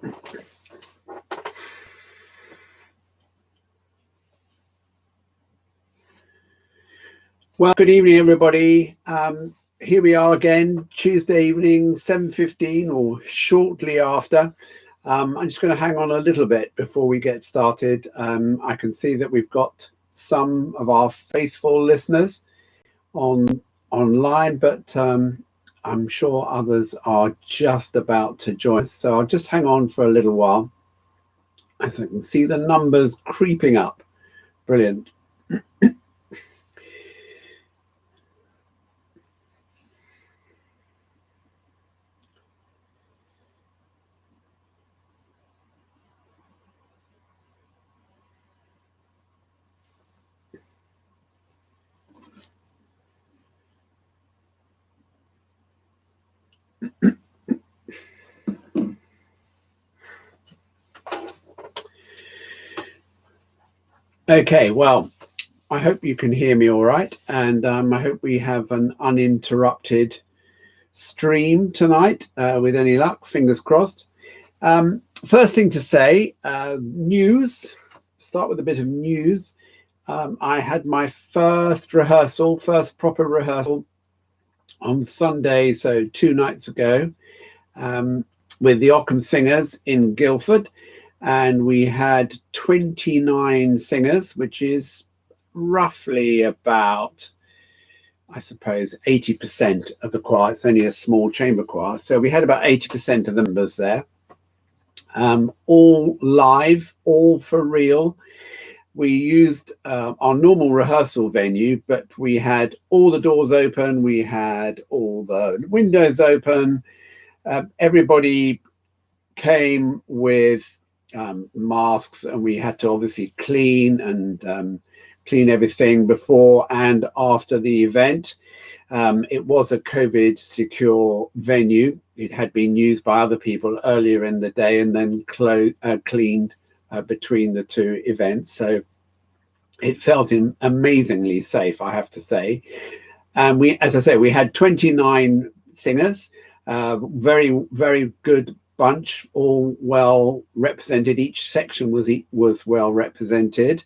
Well, good evening, everybody. Here we are again, Tuesday evening, 7:15 or shortly after. I'm just going to hang on a little bit before we get started. I can see that we've got some of our faithful listeners online, but I'm sure others are just about to join us. So I'll just hang on for a little while as I can see the numbers creeping up. Brilliant. Okay, well, I hope you can hear me all right, and I hope we have an uninterrupted stream tonight with any luck, fingers crossed. First thing to say, news, start with a bit of news. I had my first proper rehearsal on Sunday, so 2 nights ago, with the Ockham Singers in Guildford. And we had 29 singers, which is roughly about, I suppose, 80% of the choir. It's only a small chamber choir. So we had about 80% of the members there, all live, all for real. We used our normal rehearsal venue, but we had all the doors open. We had all the windows open. Everybody came with masks, and we had to obviously clean everything before and after the event. It was a COVID secure venue. It had been used by other people earlier in the day and then cleaned between the two events. So it felt amazingly safe, I have to say. And as I say, we had 29 singers, very, very good bunch, all well represented. Each section was well represented,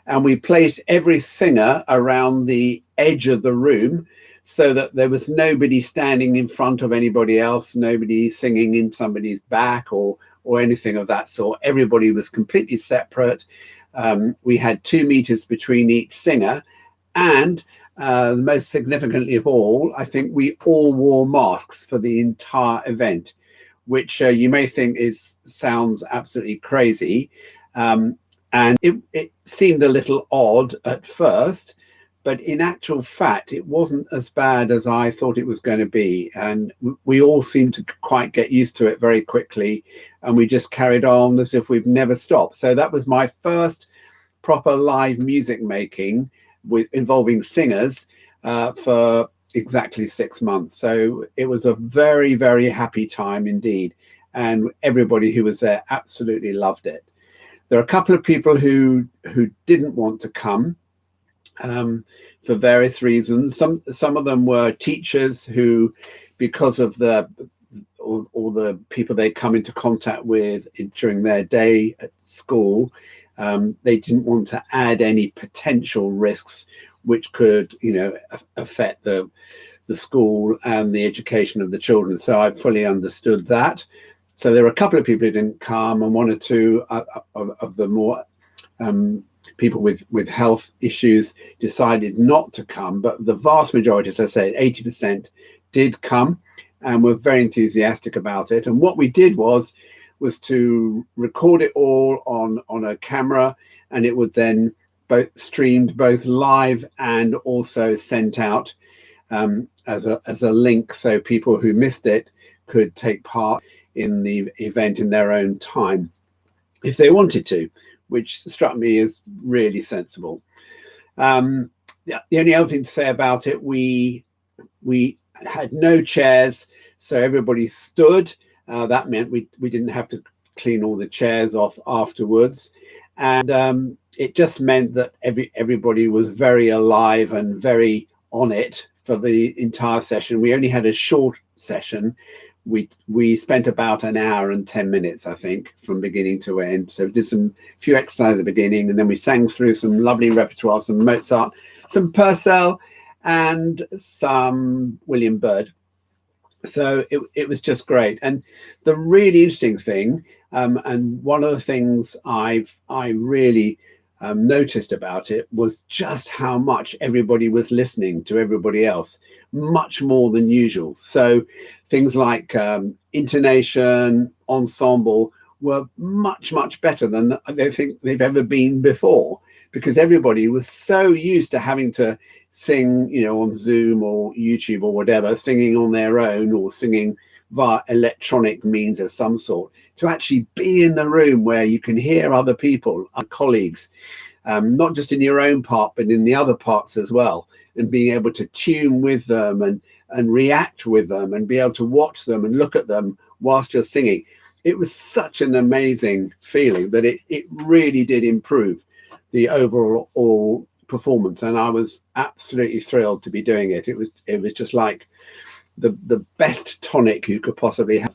and we placed every singer around the edge of the room so that there was nobody standing in front of anybody else, nobody singing in somebody's back or anything of that sort. Everybody was completely separate. We had 2 meters between each singer, and most significantly of all, I think we all wore masks for the entire event, which you may think sounds absolutely crazy. And it seemed a little odd at first, but in actual fact, it wasn't as bad as I thought it was going to be. And we all seemed to quite get used to it very quickly. And we just carried on as if we've never stopped. So that was my first proper live music making involving singers for exactly 6 months. So it was a very, very happy time indeed. And everybody who was there absolutely loved it. There are a couple of people who didn't want to come for various reasons. Some of them were teachers who, because of all the people they come into contact with during their day at school, they didn't want to add any potential risks which could, affect the school and the education of the children. So I fully understood that. So there were a couple of people who didn't come, and 1 or 2 of the more people with health issues decided not to come. But the vast majority, as I say, 80% did come and were very enthusiastic about it. And what we did was to record it all on a camera, and it would then streamed both live and also sent out as a link, so people who missed it could take part in the event in their own time if they wanted to, which struck me as really sensible. The only other thing to say about it, we had no chairs, so everybody stood. That meant we didn't have to clean all the chairs off afterwards. And it just meant that everybody was very alive and very on it for the entire session. We only had a short session, we spent about an hour and 10 minutes, I think, from beginning to end. So we did some few exercises at the beginning, and then we sang through some lovely repertoire, some Mozart, some Purcell, and some William Byrd. So it was just great. And the really interesting thing, and one of the things I really noticed about it, was just how much everybody was listening to everybody else, much more than usual. So things like intonation, ensemble were much better than they think they've ever been before, because everybody was so used to having to sing, you know, on Zoom or YouTube or whatever, singing on their own or singing via electronic means of some sort, to actually be in the room where you can hear other people, other colleagues, not just in your own part, but in the other parts as well, and being able to tune with them and react with them and be able to watch them and look at them whilst you're singing. It was such an amazing feeling that it really did improve the overall performance, and I was absolutely thrilled to be doing it. It was just like the best tonic you could possibly have.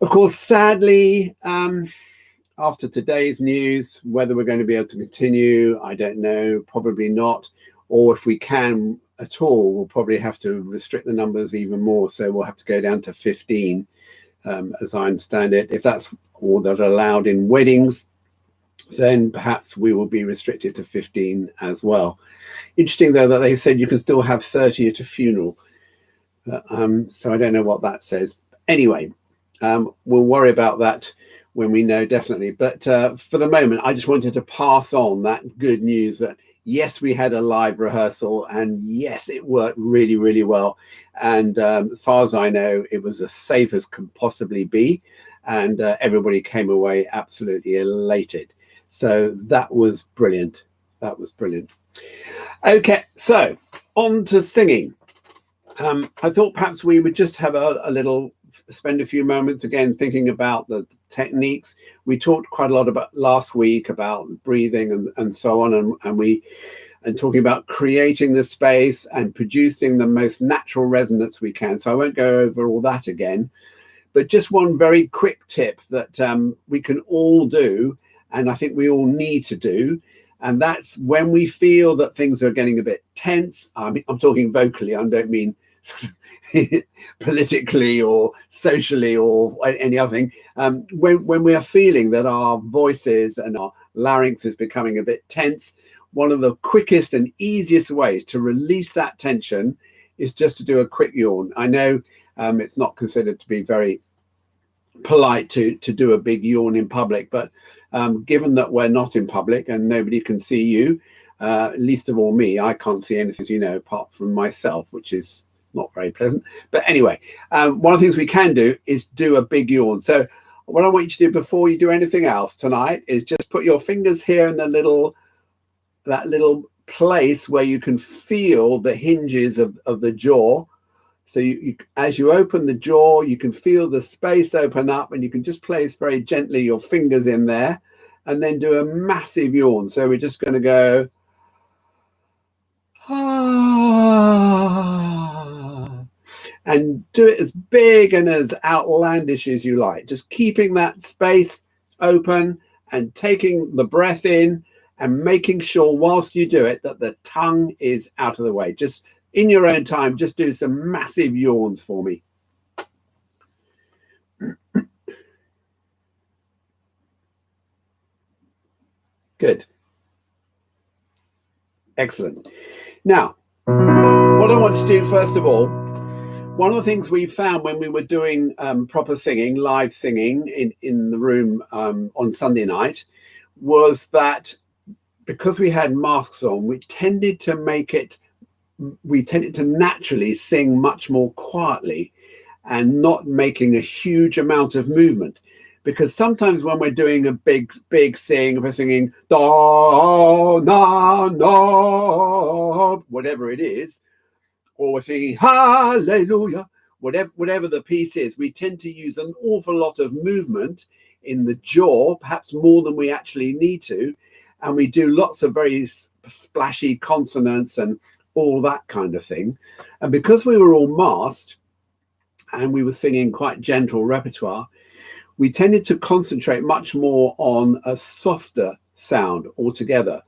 Of course, sadly, after today's news, whether we're going to be able to continue, I don't know, probably not. Or if we can at all, we'll probably have to restrict the numbers even more. So we'll have to go down to 15, as I understand it. If that's all that are allowed in weddings, then perhaps we will be restricted to 15 as well. Interesting, though, that they said you can still have 30 at a funeral. So I don't know what that says. Anyway, we'll worry about that when we know definitely. But for the moment, I just wanted to pass on that good news that, yes, we had a live rehearsal, and yes, it worked really well. And as far as I know, it was as safe as can possibly be. And everybody came away absolutely elated. So that was brilliant. That was brilliant. Okay, so on to singing. I thought perhaps we would just have a little, spend a few moments again thinking about the techniques. We talked quite a lot about last week about breathing and so on, and talking about creating the space and producing the most natural resonance we can. So I won't go over all that again, but just one very quick tip that we can all do, and I think we all need to do, and that's when we feel that things are getting a bit tense. I'm talking vocally, I don't mean politically or socially or any other thing. When we are feeling that our voices and our larynx is becoming a bit tense, one of the quickest and easiest ways to release that tension is just to do a quick yawn. I know it's not considered to be very polite to do a big yawn in public, but given that we're not in public and nobody can see you, least of all me, I can't see anything, you know, apart from myself, which is not very pleasant. But anyway, one of the things we can do is do a big yawn. So what I want you to do before you do anything else tonight is just put your fingers here in that little place where you can feel the hinges of the jaw. So you, as you open the jaw, you can feel the space open up, and you can just place very gently your fingers in there and then do a massive yawn. So we're just going to go, and do it as big and as outlandish as you like, just keeping that space open and taking the breath in and making sure whilst you do it that the tongue is out of the way. Just in your own time, just do some massive yawns for me. Good. Excellent. Now, what I want to do first of all, one of the things we found when we were doing proper singing, live singing in the room on Sunday night, was that because we had masks on, we tended to naturally sing much more quietly and not making a huge amount of movement. Because sometimes when we're doing a big sing, if we're singing do, na, no, whatever it is, or we're singing hallelujah, whatever the piece is, we tend to use an awful lot of movement in the jaw, perhaps more than we actually need to. And we do lots of very splashy consonants and all that kind of thing. And because we were all masked, and we were singing quite gentle repertoire, we tended to concentrate much more on a softer sound altogether.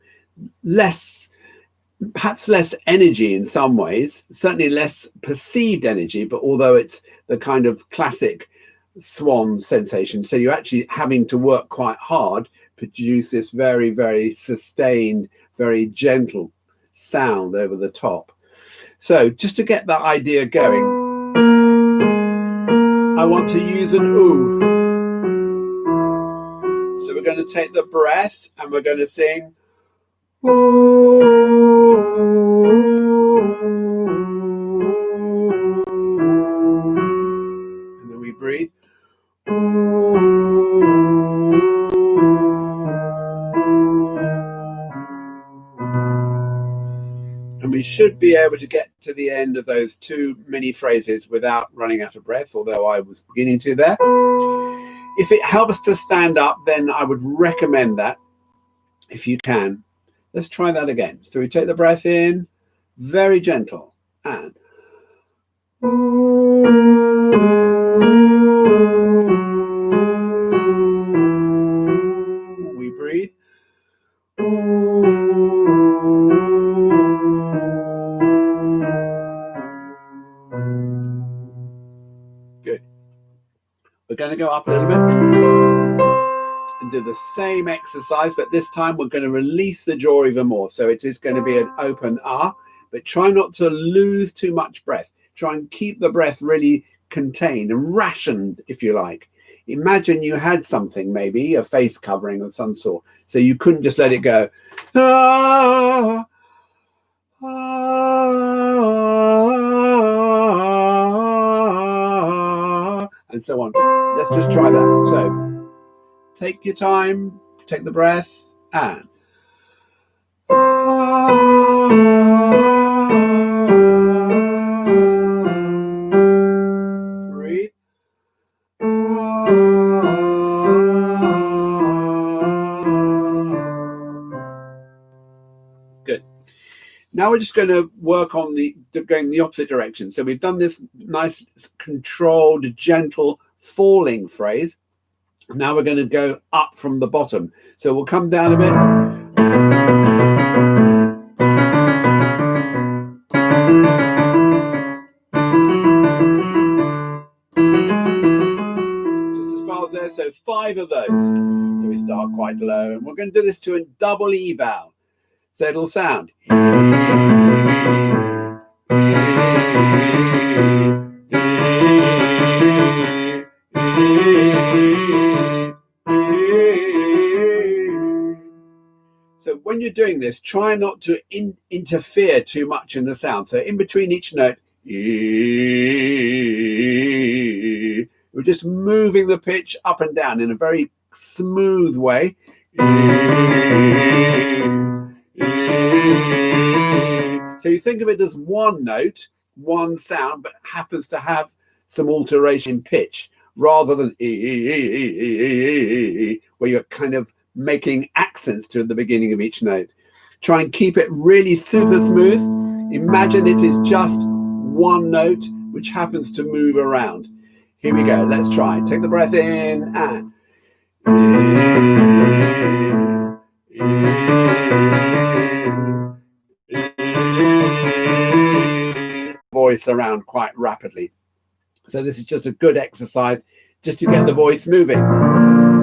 Perhaps less energy in some ways, certainly less perceived energy, but although it's the kind of classic swan sensation, so you're actually having to work quite hard to produce this very, very sustained, very gentle sound over the top. So just to get that idea going, I want to use an ooh. So we're going to take the breath and we're going to sing ooh. And then we breathe. And we should be able to get to the end of those two mini phrases without running out of breath, although I was beginning to there. If it helps to stand up, then I would recommend that if you can. Let's try that again. So we take the breath in, very gentle, and we breathe. Good. We're going to go up a little bit and do the same exercise, but this time we're going to release the jaw even more. So it is going to be an open ah, but try not to lose too much breath. Try and keep the breath really contained and rationed, if you like. Imagine you had something, maybe a face covering of some sort, so you couldn't just let it go. Ah, ah, and so on. Let's just try that. So take your time, take the breath, and breathe. Good. Now we're just going to work on going the opposite direction. So we've done this nice, controlled, gentle, falling phrase. Now we're going to go up from the bottom. So we'll come down a bit. Just as far as there. So 5 of those. So we start quite low. And we're going to do this to a double E vowel. So it'll sound. So when you're doing this, try not to interfere too much in the sound. So in between each note, we're just moving the pitch up and down in a very smooth way. So you think of it as one note, one sound, but happens to have some alteration in pitch, rather than where you're kind of making accents to the beginning of each note. Try and keep it really super smooth. Imagine it is just one note which happens to move around. Here we go. Let's try. Take the breath in and voice around quite rapidly. So this is just a good exercise just to get the voice moving.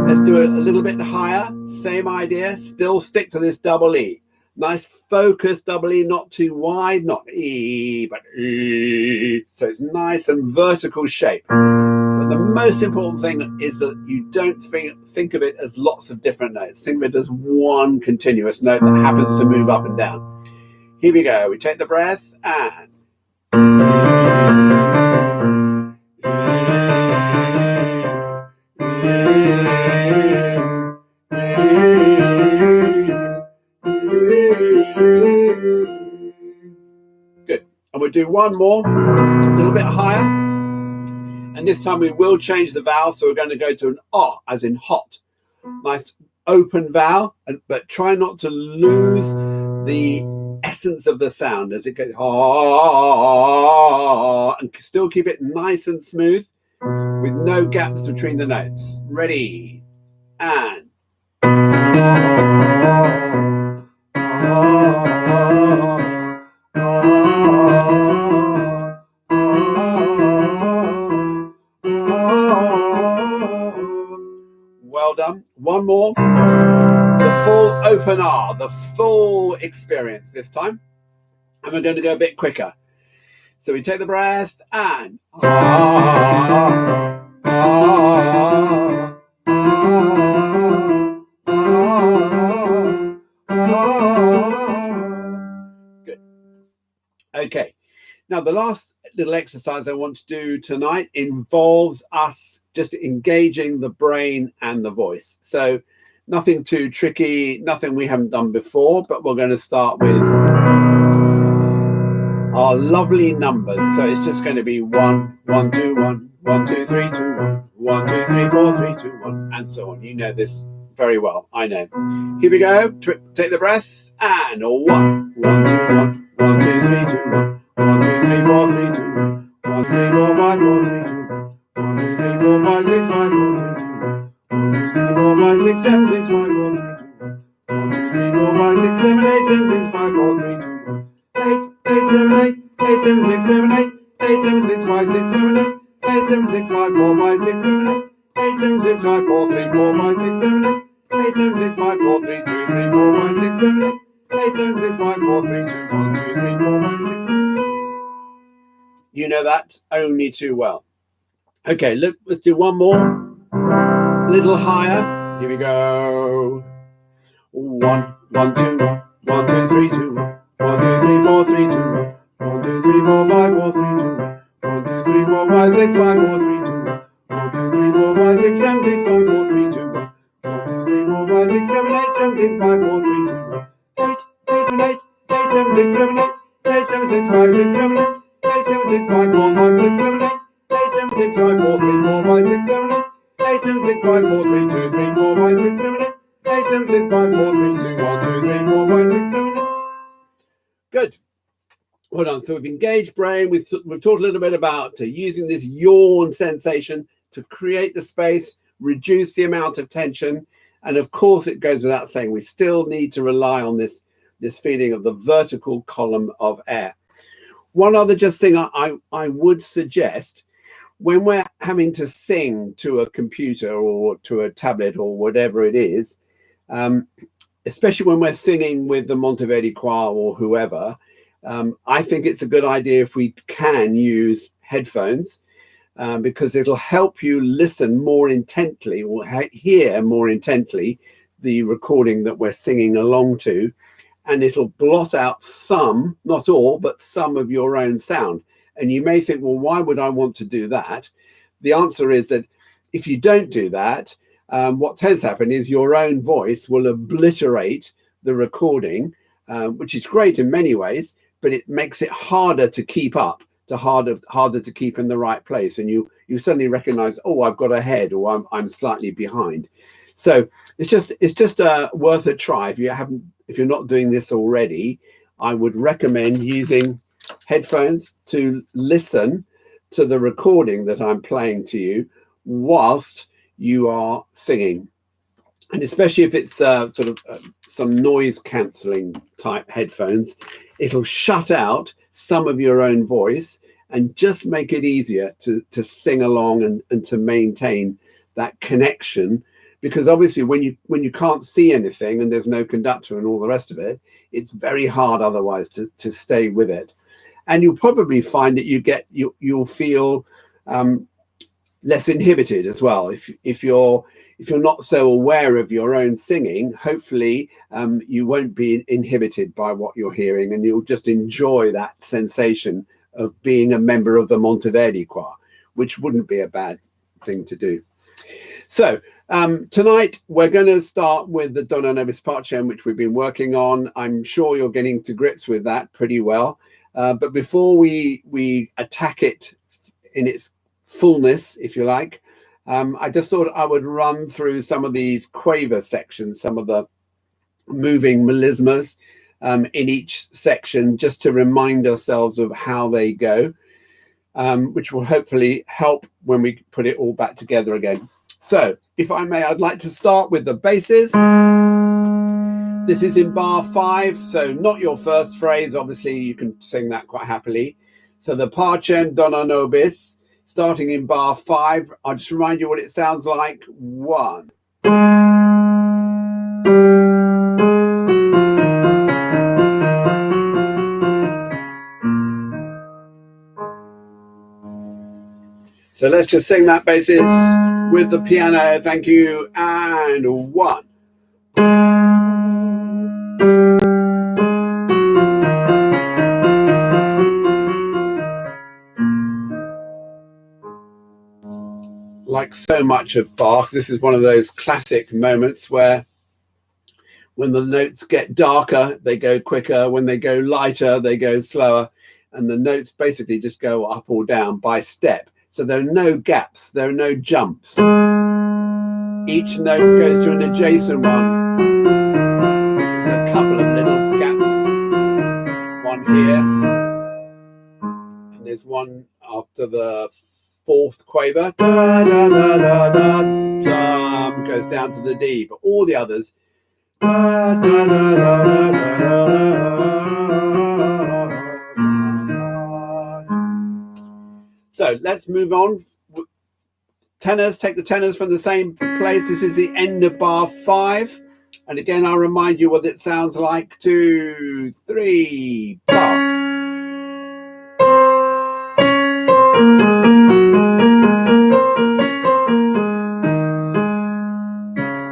Let's do it a little bit higher. Same idea. Still stick to this double E. Nice focused double E, not too wide, not E, but E. So it's nice and vertical shape. But the most important thing is that you don't think of it as lots of different notes. Think of it as one continuous note that happens to move up and down. Here we go. We take the breath and good. And we'll do one more, a little bit higher. And this time we will change the vowel. So we're going to go to an O, as in hot. Nice open vowel, but try not to lose the essence of the sound as it goes, ah, and still keep it nice and smooth with no gaps between the notes. Ready, and well done. One more. The full open R, the full experience this time. And we're going to go a bit quicker. So we take the breath and good. Okay. Now, the last little exercise I want to do tonight involves us just engaging the brain and the voice. So nothing too tricky, nothing we haven't done before, but we're going to start with our lovely numbers. So it's just going to be 1, 1, 2, 1, 1, 2, 3, 2, 1, 1, 2, 3, 4, 3, 2, 1, and so on. You know this very well, I know. Here we go. Take the breath and 1, 1, 2, 1, 1, 2, 3, 2, 1. 1, 2, 3, 4, 3, 2, 1. 1, 2, 3, 4, 5, 4, 3, 2, 1. 1, 2, 3, 4, 5, 6, 5, 4, 3, 2, 1. 1, 2, 3, 4, 5, 6, 7, 6, 5, 4, 3, 2, 1. 1, 2, 3, 4, 5, 6, 7, 8, 7, 6, 5, 4, 3, 2, 1. 8, 8, 7, 8, 8, 7, 6, 7, 8, 8, 7, 6, 5, 6, 7, 8, 8, 7, 6, 5, 4, 5, 6, 7, 8, 8, 7, 6, 5, 4, 3, 4, 5, 6, 7, 8, 8, 7, 6, 5, 4, 3, 2, 3, 4, 5, 6, 7, 8, 8, 7, 6, 5, 4, 3, 2, 1, 2, 3, 4, 5, 6, 7, 8. You know that only too well. Okay, look, let's do one more. A little higher. Here we go. 1, 1, 2, 1, 1, 2, 3, 2, 1, 1, 2, 3, 4, 3, 2, 1, 1, 2, 3, 4, 5, 4, 3, 2, 1, 1, 2, 3, 4, 5, 6, 5, 4, 3, 2, 1, 1, 2, 3, 4, 5, 6, 7, 6, 5, 4, 3, 2, 1, 1, 2, 3, 4, 5, 6, 7, 8, 7, 6, 5, 4, 3, 2, 1, 8, 8, 7, 8, 8, 7, 6, 7, 8, 8, 7, 6, 5, 6, 7, 8, 8, 7, 6, 5, 4, 5, 6, 7, 8, 8, 7, 6, 5, 4, 3, 4, 5, 6, 7, 8, 8, 7, 6, 5, 4, 3, 2, 3, 4, 5, 6, 7, 8, 8, 7, 6, 5, 4, 3, 2, 1, 2, 3, 4, 5, 6, 7, 8. Good. Well done. So we've engaged brain. We've talked a little bit about using this yawn sensation to create the space, reduce the amount of tension. And of course, it goes without saying, we still need to rely on this feeling of the vertical column of air. One other just thing I would suggest, when we're having to sing to a computer or to a tablet or whatever it is, especially when we're singing with the Monteverdi Choir or whoever, I think it's a good idea if we can use headphones, because it'll help you listen more intently or hear more intently the recording that we're singing along to, and it'll blot out some, not all, but some of your own sound. And you may think, well, why would I want to do that? The answer is that if you don't do that, what tends to happen is your own voice will obliterate the recording, which is great in many ways, but it makes it harder to keep up, harder to keep in the right place. And you suddenly recognize, oh, I've got ahead, or I'm slightly behind. So it's just worth a try. If you're not doing this already, I would recommend using headphones to listen to the recording that I'm playing to you whilst you are singing. And especially if it's some noise cancelling type headphones, it'll shut out some of your own voice and just make it easier to sing along and to maintain that connection. Because obviously when you can't see anything and there's no conductor and all the rest of it, it's very hard otherwise to stay with it. And you'll probably find that you'll feel less inhibited as well. If you're not so aware of your own singing, hopefully you won't be inhibited by what you're hearing, and you'll just enjoy that sensation of being a member of the Monteverdi Choir, which wouldn't be a bad thing to do. So tonight we're going to start with the Dona Nobis Pacem, which we've been working on. I'm sure you're getting to grips with that pretty well. But before we attack it in its fullness, if you like, I just thought I would run through some of these quaver sections, some of the moving melismas, in each section, just to remind ourselves of how they go, which will hopefully help when we put it all back together again. So if I may, I'd like to start with the basses. This is in bar 5, so not your first phrase. Obviously, you can sing that quite happily. So the Pacem Dona Nobis, starting in bar 5. I'll just remind you what it sounds like. 1. So let's just sing that basses with the piano. Thank you. And 1. Like so much of Bach, this is one of those classic moments where when the notes get darker, they go quicker. When they go lighter, they go slower. And the notes basically just go up or down by step. So there are no gaps. There are no jumps. Each note goes to an adjacent one. There's a couple of little gaps. One here. And there's one after the 4th quaver. Da, da, da, da, da, da, goes down to the D. But all the others. Da, da, da, da, da, da, da. So let's move on. Tenors, take the tenors from the same place. This is the end of bar 5. And again, I'll remind you what it sounds like. 2, 3, bar.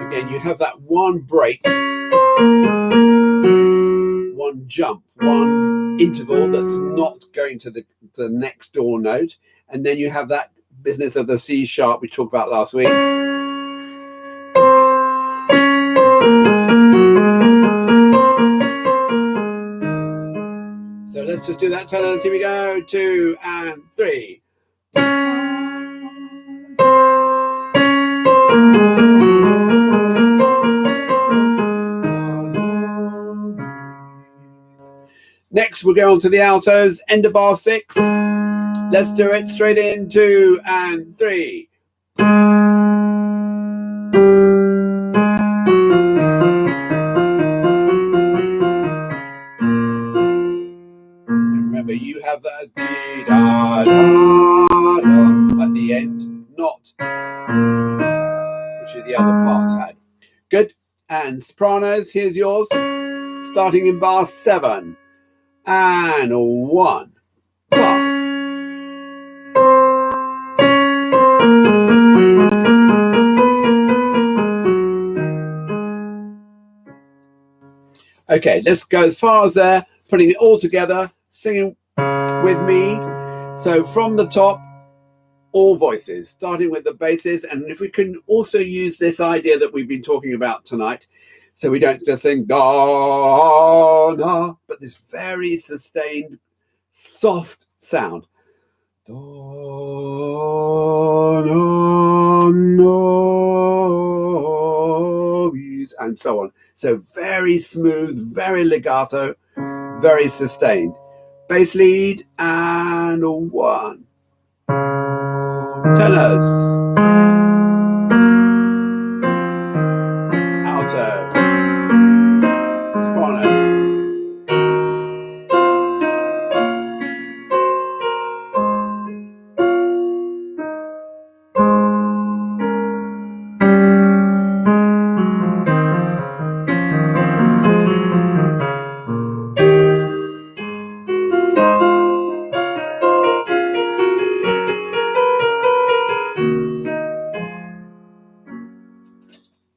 Again, you have that one break, one jump, one interval that's not going to the next door note. And then you have that business of the C sharp we talked about last week. So let's just do that, tenors. Here we go. 2 and 3. Next, we'll go on to the altos. End of bar 6. Let's do it straight in. 2 and 3. And remember, you have that dee da da da at the end, not which the other parts had. Good. And sopranos, here's yours. Starting in bar 7. And 1. Bar. Okay, let's go as far as there, putting it all together, singing with me. So from the top, all voices, starting with the basses. And if we can also use this idea that we've been talking about tonight, so we don't just sing da, na, but this very sustained, soft sound. Da, na, no, and so on. So very smooth, very legato, very sustained. Bass lead and 1. Tenors. Alto. Soprano.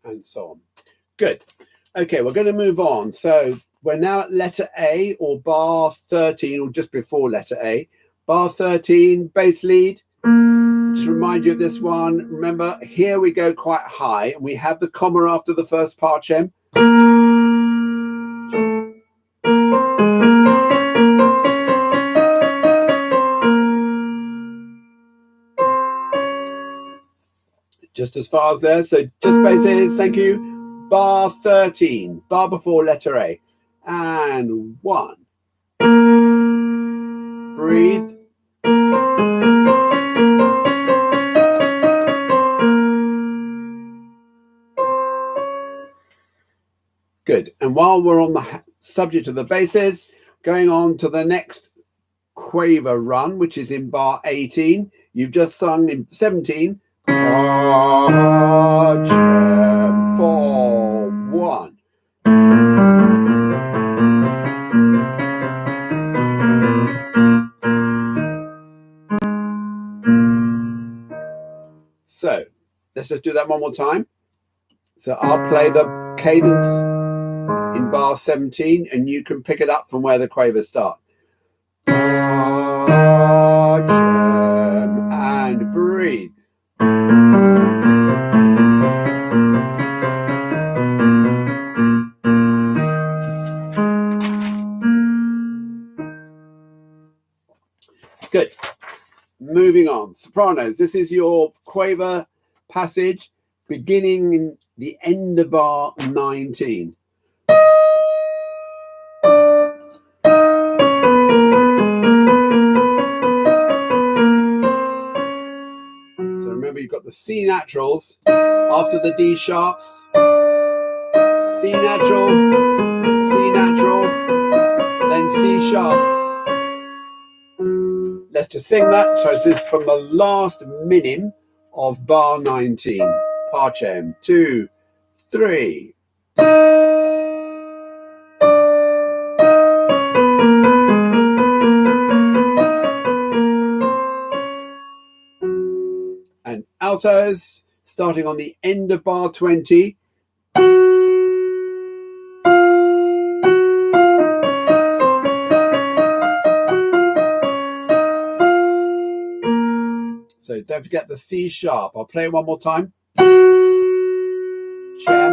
And so on. Good. Okay, we're going to move on. So we're now at letter A, or bar 13, or just before letter A. Bar 13, bass lead. Just remind you of this one. Remember, here we go quite high, and we have the comma after the first Pacem. Just as far as there, so just basses, thank you. Bar 13, bar before letter A. and 1. Breathe. Good. And while we're on the subject of the basses, going on to the next quaver run, which is in bar 18. You've just sung in 17. 4, 1. So let's just do that one more time. So I'll play the cadence in bar 17 and you can pick it up from where the quavers start. And breathe. Good. Moving on. Sopranos. This is your quaver passage beginning in the end of bar 19. So remember, you've got the C naturals after the D sharps. C natural, then C sharp. Let's just sing that. So this is from the last minim of bar 19. Pacem. 2, 3. And altos, starting on the end of bar 20. So don't forget the C sharp. I'll play it one more time. Cem.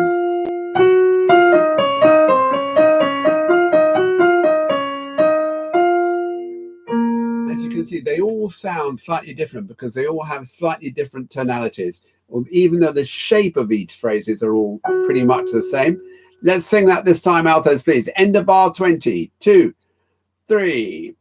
As you can see, they all sound slightly different because they all have slightly different tonalities, even though the shape of each phrases are all pretty much the same. Let's sing that this time, altos, please. End of bar 20. 2, 3.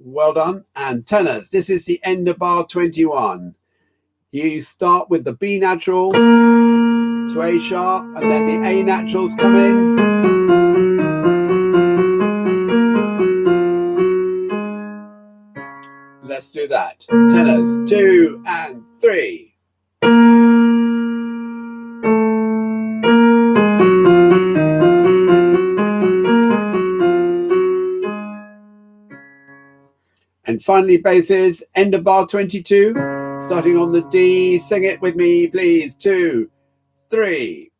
Well done. And tenors, this is the end of bar 21. You start with the B natural to A sharp, and then the A naturals come in. Let's do that. Tenors, 2 and 3. And finally, basses, end of bar 22, starting on the D. Sing it with me, please. 2, 3.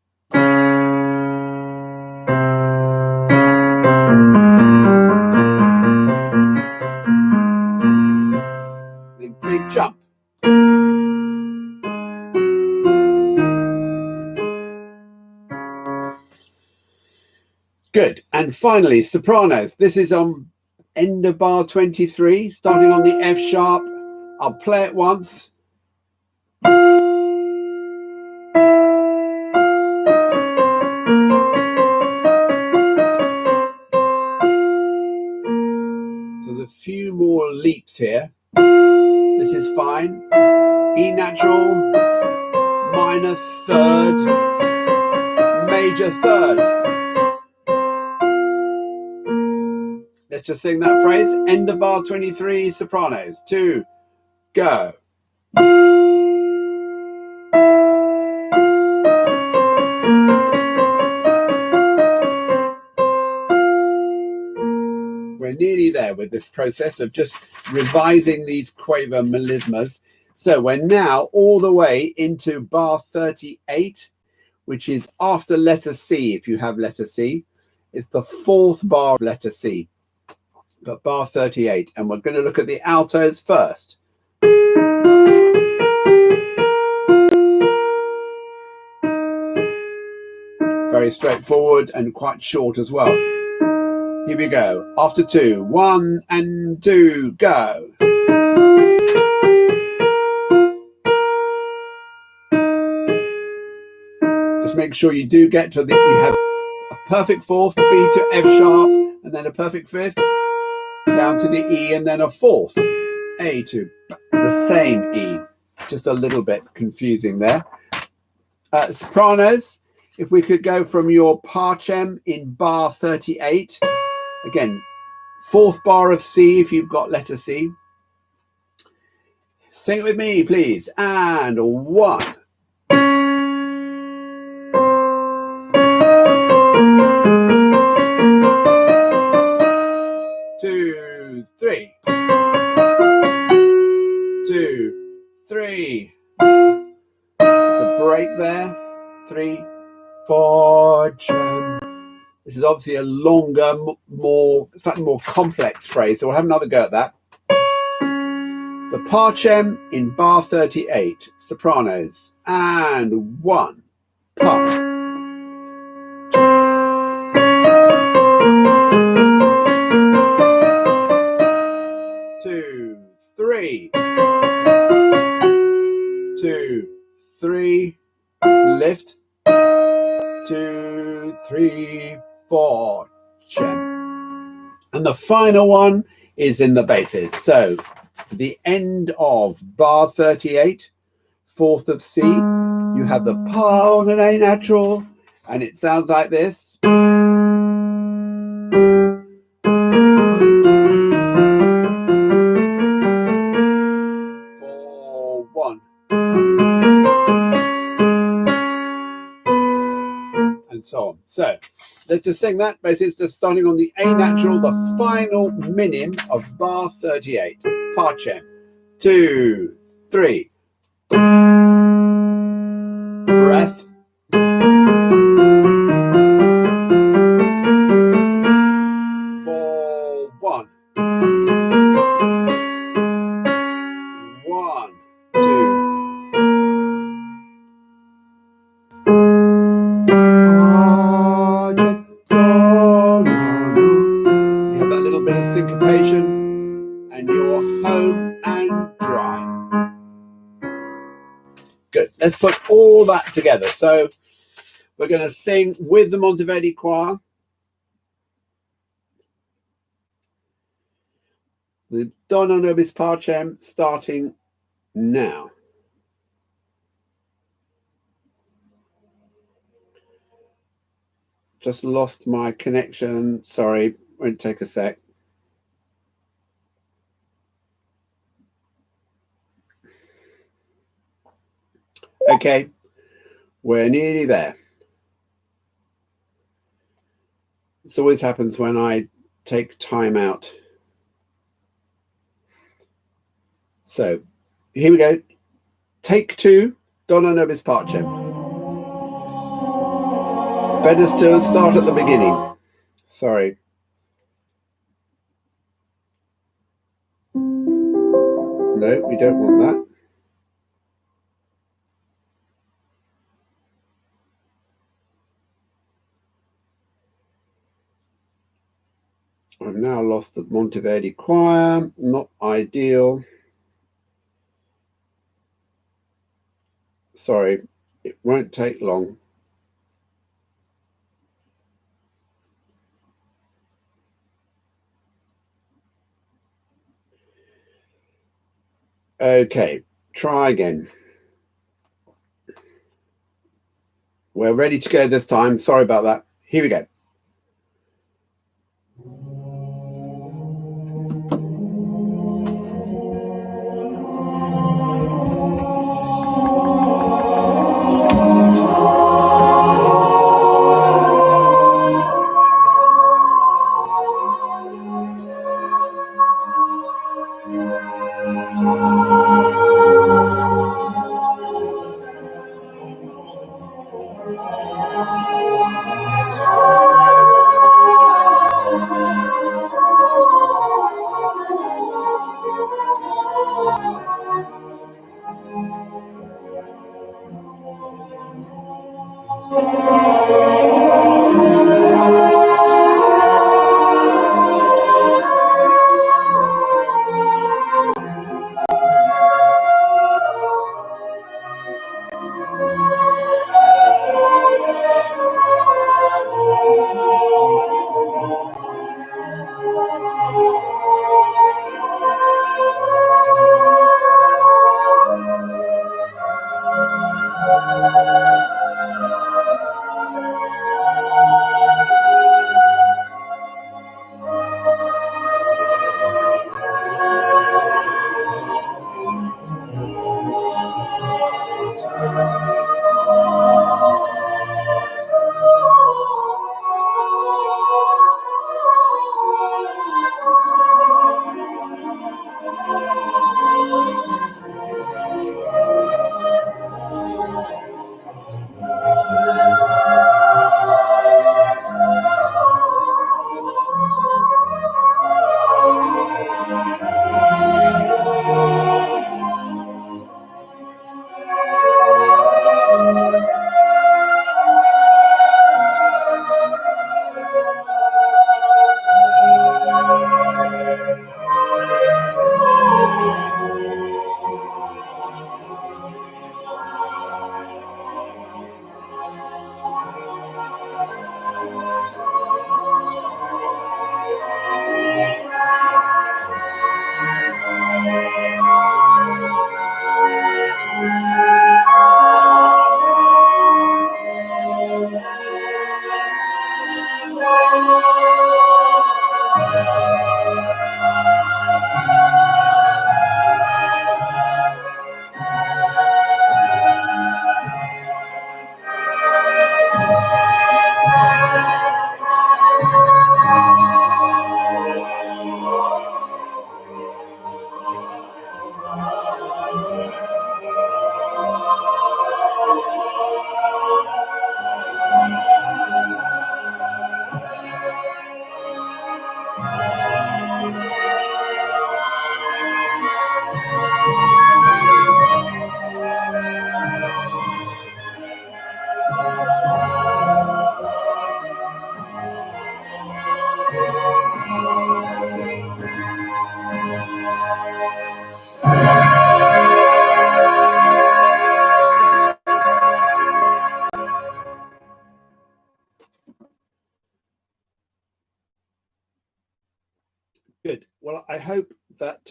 Then big jump. Good. And finally, sopranos. This is on end of bar 23, starting on the F sharp. I'll play it once. So there's a few more leaps here. This is fine. E natural, minor third, major third. Let's just sing that phrase. End of bar 23, sopranos. 2, go. We're nearly there with this process of just revising these quaver melismas. So we're now all the way into bar 38, which is after letter C, if you have letter C. It's the 4th bar of letter C. But bar 38, and we're going to look at the altos first. Very straightforward and quite short as well. Here we go. After 2, 1 and 2, go. make sure you do get to you have a perfect fourth, B to F sharp, and then a perfect fifth, down to the E, and then a fourth, A to the same E. Just a little bit confusing there. Sopranos, if we could go from your Parchem in bar 38. Again, fourth bar of C if you've got letter C. Sing it with me, please. And 1. 2, 3. 2, 3. There's a break there. 3, 4. This is obviously a longer, slightly more complex phrase, so we'll have another go at that. The Parchem in bar 38, sopranos, and 1, pa. 2, 3. 2, 3. Lift. 2, 3, 4. Chem. And the final one is in the basses. So the end of bar 38, fourth of C, you have the pa on an A natural, and it sounds like this. 4, 1. And so on. So let's just sing that. Basically, it's just starting on the A natural, the final minim of bar 38. Parchem. 2, 3. Breath. 4, 1. 1, 2. You have that little bit of syncopation, and you're home and dry. Good. Let's put all that together. So we're going to sing with the Monteverdi Choir the Dona Nobis Parcem, starting now. Just lost my connection. Sorry, won't take a sec. Okay, we're nearly there. This always happens when I take time out. So here we go. Take 2, Dona Nobis Parcem. Better still, start at the beginning. Sorry. No, we don't want that. I've now lost the Monteverdi Choir. Not ideal. Sorry, it won't take long. Okay, try again. We're ready to go this time. Sorry about that. Here we go. hope that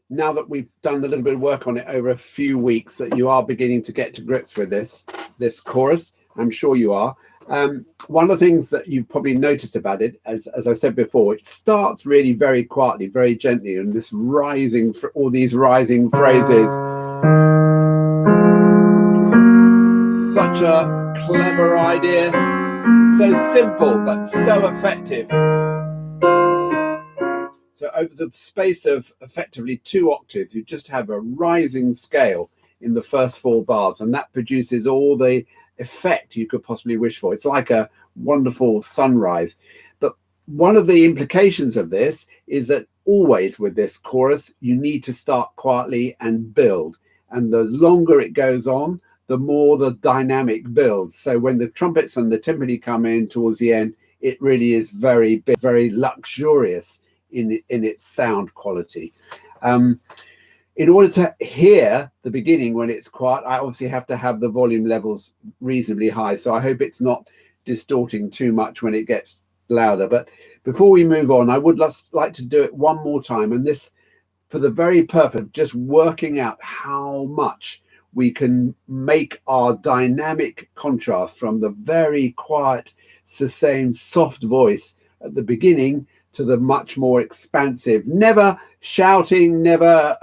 now that we've done a little bit of work on it over a few weeks, that you are beginning to get to grips with this chorus. I'm sure you are. One of the things that you've probably noticed about it, as I said before, it starts really very quietly, very gently, and this rising, all these rising phrases. Such a clever idea, so simple but so effective. So over the space of effectively 2 octaves, you just have a rising scale in the first 4 bars, and that produces all the effect you could possibly wish for. It's like a wonderful sunrise. But one of the implications of this is that always with this chorus, you need to start quietly and build. And the longer it goes on, the more the dynamic builds. So when the trumpets and the timpani come in towards the end, it really is very big, very luxurious in its sound quality. In order to hear the beginning when it's quiet, I obviously have to have the volume levels reasonably high. So I hope it's not distorting too much when it gets louder. But before we move on, I would like to do it one more time. And this for the very purpose of just working out how much we can make our dynamic contrast from the very quiet, sustained, soft voice at the beginning to the much more expansive, never shouting, never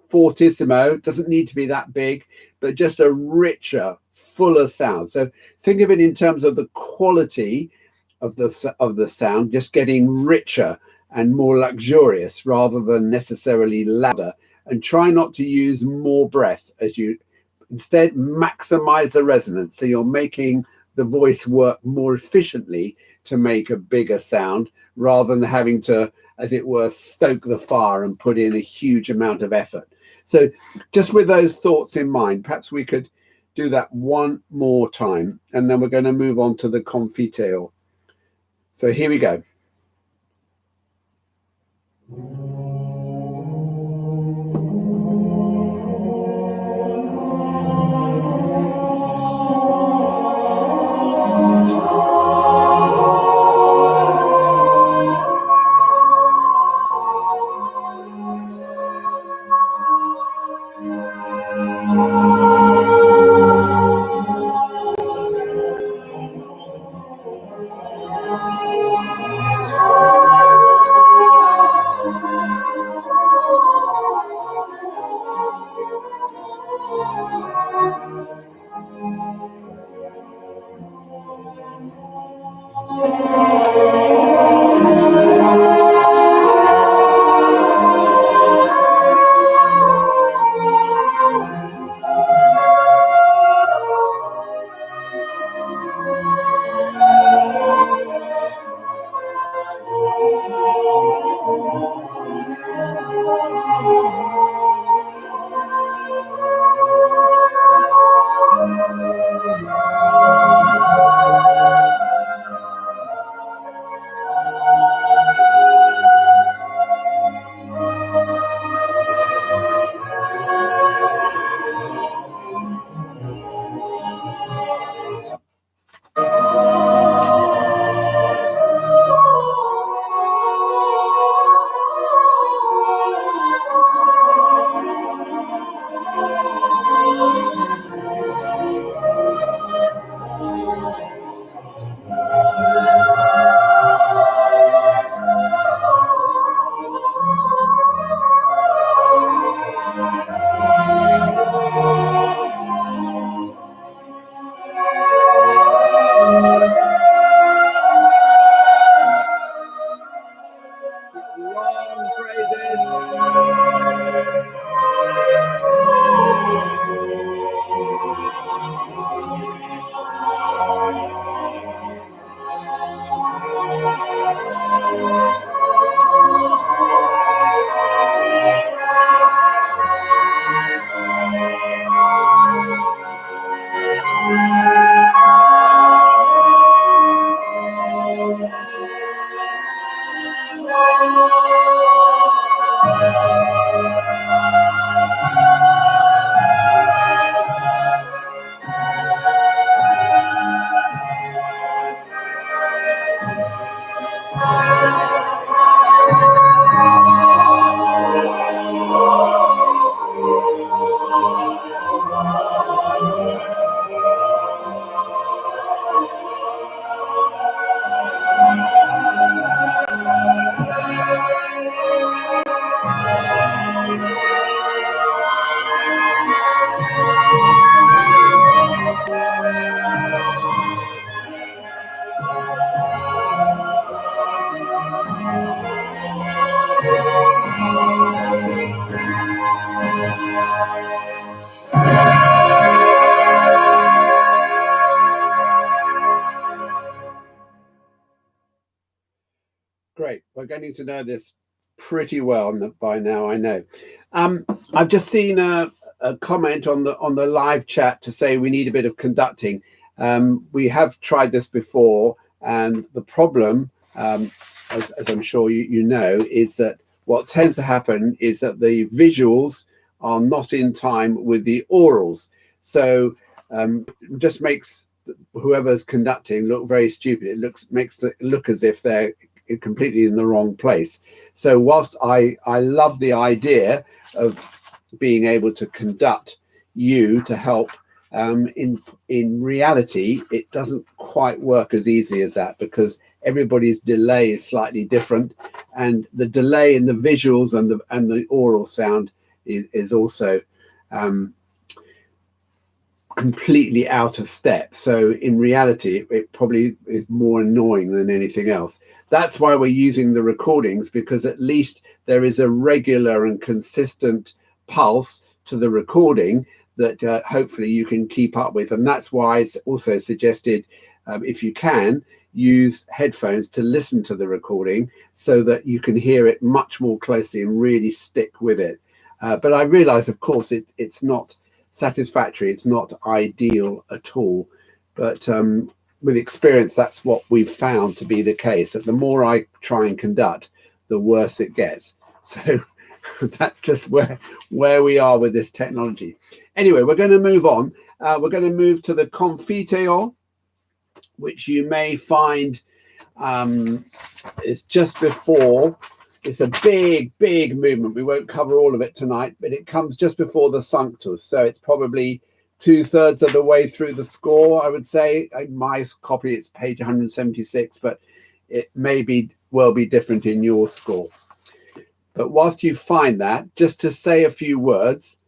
fortissimo, doesn't need to be that big, but just a richer, fuller sound. So think of it in terms of the quality of the sound, just getting richer and more luxurious rather than necessarily louder. And try not to use more breath as you instead maximize the resonance. So you're making the voice work more efficiently to make a bigger sound rather than having to, as it were, stoke the fire and put in a huge amount of effort. So just with those thoughts in mind, perhaps we could do that one more time, and then we're going to move on to the confiteor. So here we go. Long Great. We're getting to know this pretty well by now, I know. I've just seen a comment on the live chat to say we need a bit of conducting. We have tried this before, and the problem, as I'm sure you know, is that what tends to happen is that the visuals are not in time with the orals. So it just makes whoever's conducting look very stupid. It makes it look as if they're completely in the wrong place. So whilst I love the idea of being able to conduct you to help, in reality it doesn't quite work as easily as that, because everybody's delay is slightly different, and the delay in the visuals and the oral sound is also completely out of step. So in reality it probably is more annoying than anything else. That's why we're using the recordings, because at least there is a regular and consistent pulse to the recording that hopefully you can keep up with. And that's why it's also suggested, if you can, use headphones to listen to the recording so that you can hear it much more closely and really stick with it. But I realize, of course, it's not satisfactory, it's not ideal at all, but with experience that's what we've found to be the case, that the more I try and conduct, the worse it gets. So that's just where we are with this technology. Anyway, we're going to move on. We're going to move to the confiteor, which you may find is just before. It's a big movement. We won't cover all of it tonight, but it comes just before the Sanctus. So it's probably 2/3 of the way through the score, I would say. In my copy, it's page 176, but it may well be different in your score. But whilst you find that, just to say a few words,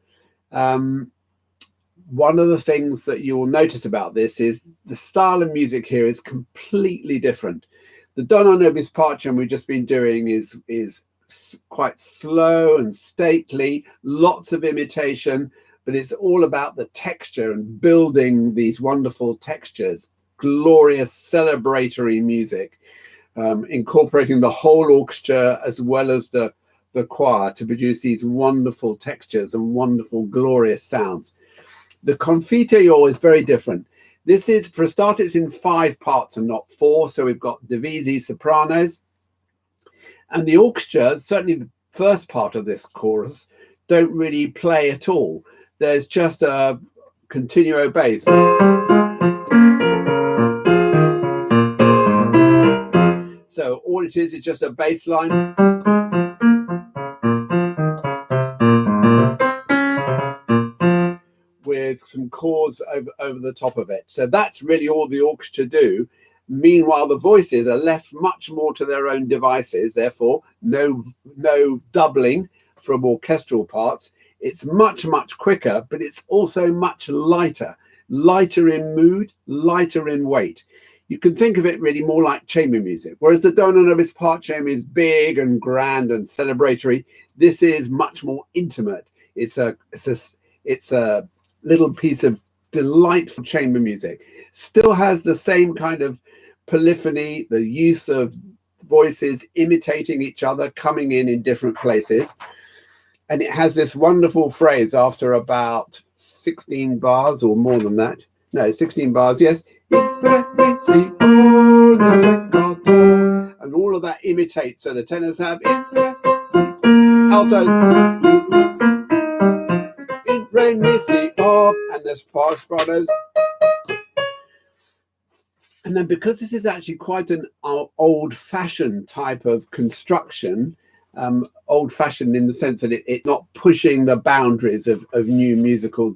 one of the things that you will notice about this is the style of music here is completely different. The Dona Nobis Pacem we've just been doing is quite slow and stately, lots of imitation, but it's all about the texture and building these wonderful textures, glorious celebratory music, incorporating the whole orchestra as well as the choir to produce these wonderful textures and wonderful glorious sounds. The confiteor is very different. This is, for a start, it's in 5 parts and not 4. So we've got divisi sopranos. And the orchestra, certainly the first part of this chorus, don't really play at all. There's just a continuo bass. So all it is just a bass line. With some chords over the top of it. So that's really all the orchestra do. Meanwhile, the voices are left much more to their own devices, therefore no doubling from orchestral parts. It's much quicker, but it's also much lighter in mood, lighter in weight. You can think of it really more like chamber music. Whereas the Dona Nobis Pacem is big and grand and celebratory, this is much more intimate. It's a little piece of delightful chamber music. Still has the same kind of polyphony, the use of voices imitating each other, coming in different places. And it has this wonderful phrase after about 16 bars or more than that. No, 16 bars, yes. And all of that imitates. So the tenors have altos, and there's sopranos. And then because this is actually quite an old-fashioned type of construction, old-fashioned in the sense that it's not pushing the boundaries of new musical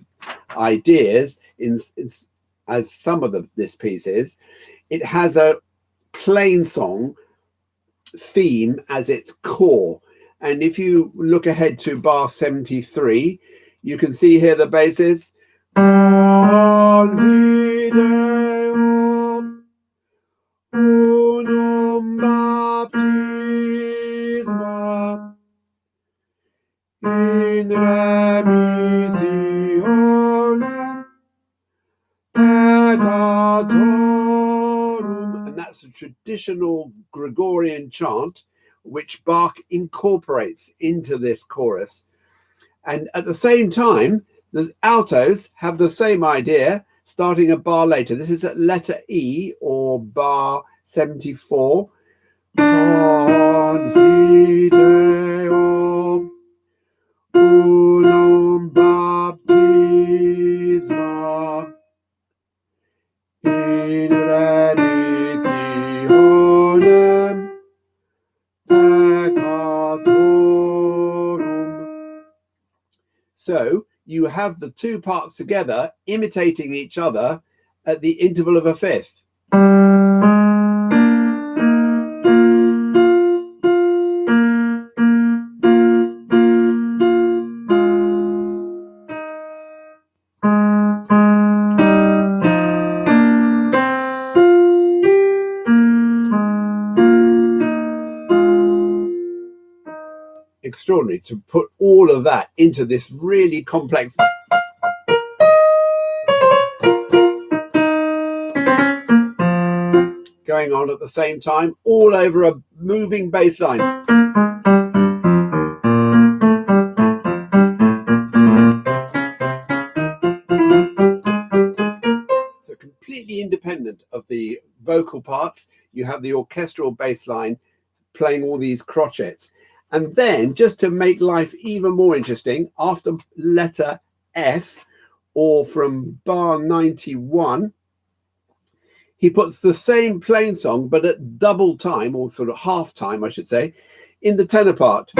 ideas as some of this piece is, it has a plain song theme as its core. And if you look ahead to bar 73, you can see here the basses. Unum baptisma. in re mi si ho la peccatorum. And that's a traditional Gregorian chant which Bach incorporates into this chorus. And at the same time, the altos have the same idea, starting a bar later. This is at letter E, or bar 74. Confideo unum baptisma in remissionem peccatorum. So you have the two parts together imitating each other at the interval of a fifth. Extraordinary to put all of that into this really complex going on at the same time, all over a moving bass line. So completely independent of the vocal parts, you have the orchestral bass line playing all these crotchets. And then, just to make life even more interesting, after letter F, or from bar 91, he puts the same plain song, but at double time, or sort of half time, I should say, in the tenor part.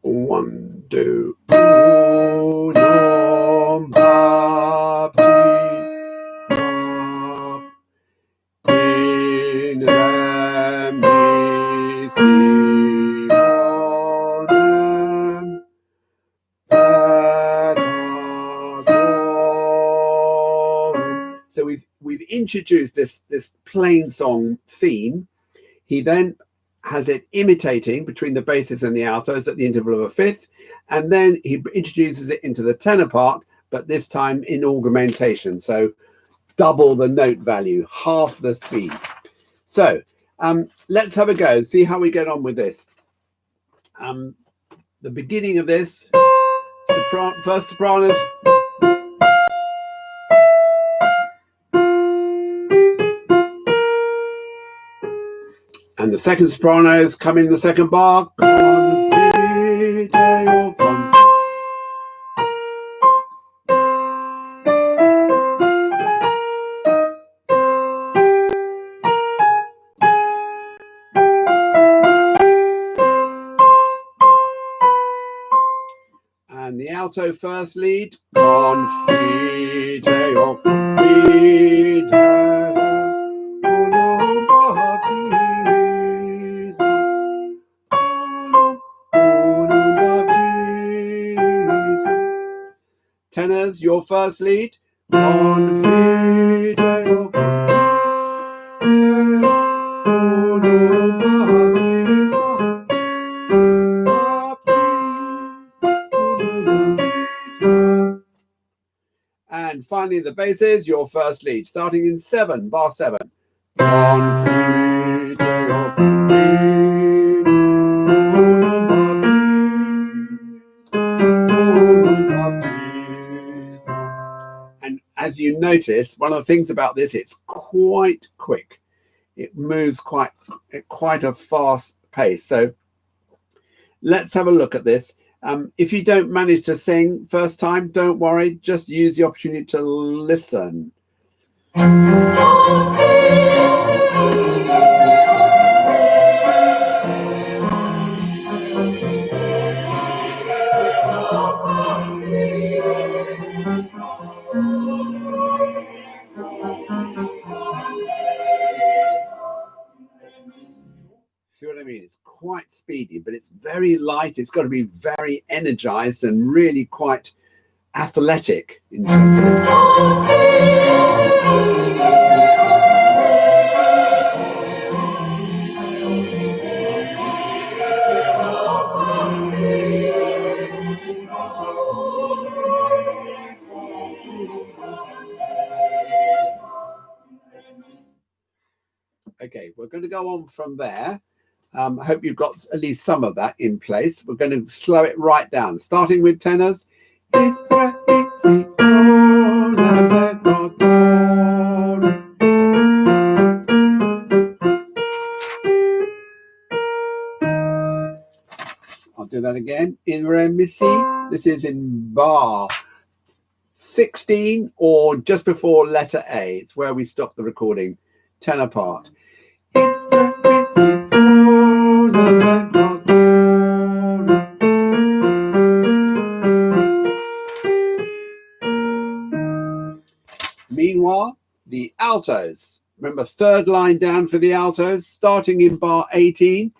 1, 2, unum baptisma in re missionem peccatorum. So we've introduced this plain song theme. He then has it imitating between the basses and the altos at the interval of a fifth, and then he introduces it into the tenor part, but this time in augmentation, so double the note value, half the speed. So let's have a go, see how we get on with this. The beginning of this, first sopranos, and the second sopranos come in the second bar. And the alto first lead. Confideo, confideo. Tenors, your first lead. Confideo. And finally, the basses, your first lead, starting in 7, bar 7. And as you notice, one of the things about this, it's quite quick. It moves quite a fast pace. So let's have a look at this. If you don't manage to sing first time, don't worry. Just use the opportunity to listen. See what I mean? It's quite speedy, but it's very light. It's got to be very energized and really quite athletic in terms of Okay, we're going to go on from there. I hope you've got at least some of that in place. We're going to slow it right down, starting with tenors. I'll do that again. In re mi si. This is in bar 16 or just before letter A. It's where we stop the recording. Tenor part. Meanwhile, the altos. Remember, third line down for the altos, starting in bar 18.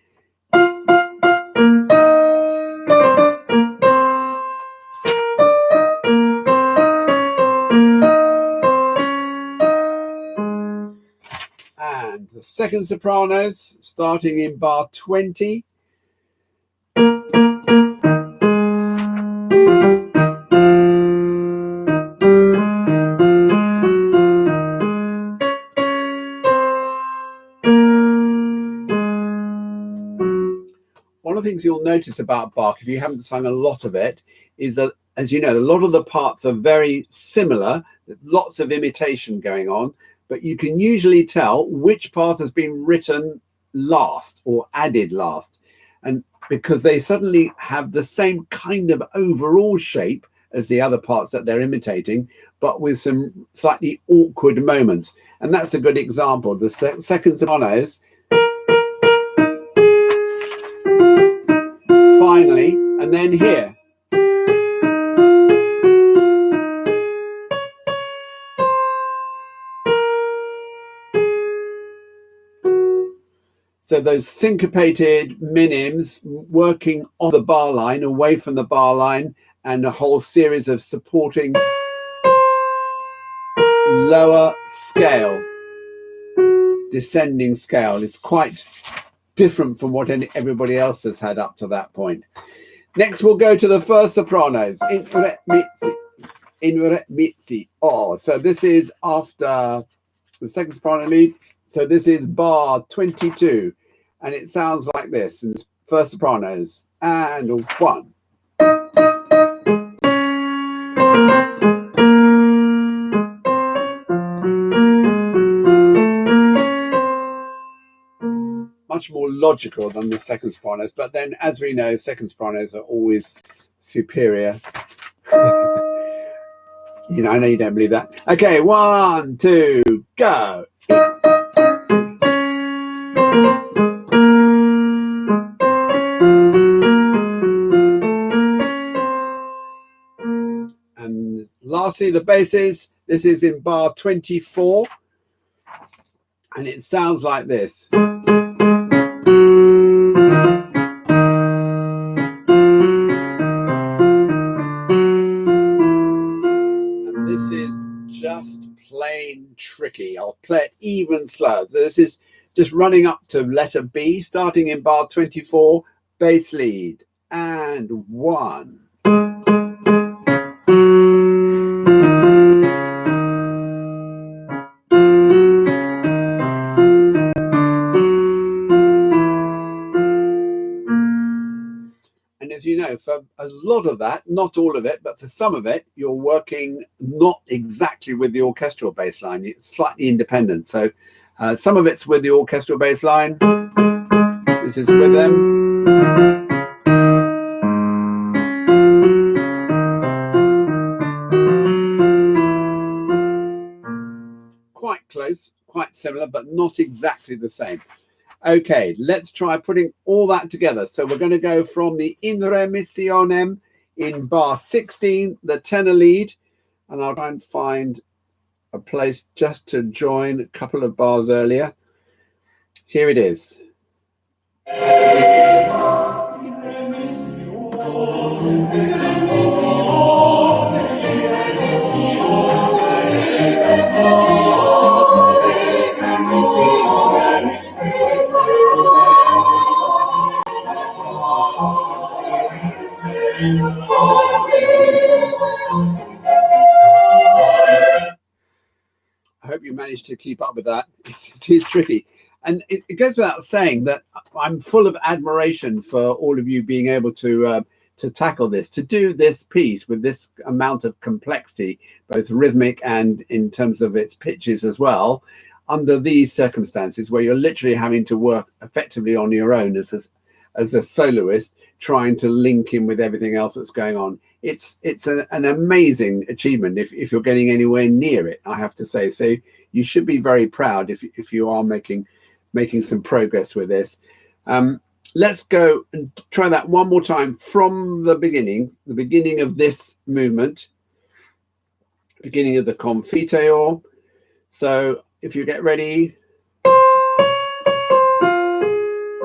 And the second sopranos, starting in bar 20. One of the things you'll notice about Bach, if you haven't sung a lot of it, is that, as you know, a lot of the parts are very similar, lots of imitation going on, but you can usually tell which part has been written last or added last. And because they suddenly have the same kind of overall shape as the other parts that they're imitating, but with some slightly awkward moments. And that's a good example. The second sopranos, finally, and then here. So those syncopated minims working on the bar line, away from the bar line, and a whole series of supporting lower scale, descending scale. It's quite different from what everybody else has had up to that point. Next, we'll go to the first sopranos. In re mi si. In re mi si. Oh, so this is after the second soprano lead. So this is bar 22, and it sounds like this. And first sopranos, and 1. Much more logical than the second sopranos, but then, as we know, second sopranos are always superior. You know, I know you don't believe that. Okay, 1, 2, go. And lastly, the basses. This is in bar 24, and it sounds like this. And this is just plain tricky. I'll play it even slower. So this is just running up to letter B, starting in bar 24, bass lead, and 1. And as you know, for a lot of that, not all of it, but for some of it, you're working not exactly with the orchestral bass line. It's slightly independent. So some of it's with the orchestral bass line. This is with them. Quite close, quite similar, but not exactly the same. Okay, let's try putting all that together. So we're going to go from the in re missionem in bar 16, the tenor lead, and I'll try and find a place just to join a couple of bars earlier. Here it is. I hope you managed to keep up with that. It is tricky. And it goes without saying that I'm full of admiration for all of you being able to tackle this, to do this piece with this amount of complexity, both rhythmic and in terms of its pitches as well, under these circumstances where you're literally having to work effectively on your own as a soloist, trying to link in with everything else that's going on. It's an amazing achievement if you're getting anywhere near it, I have to say. So you should be very proud if you are making some progress with this. Let's go and try that one more time from the beginning of this movement, beginning of the Confiteor. So if you get ready,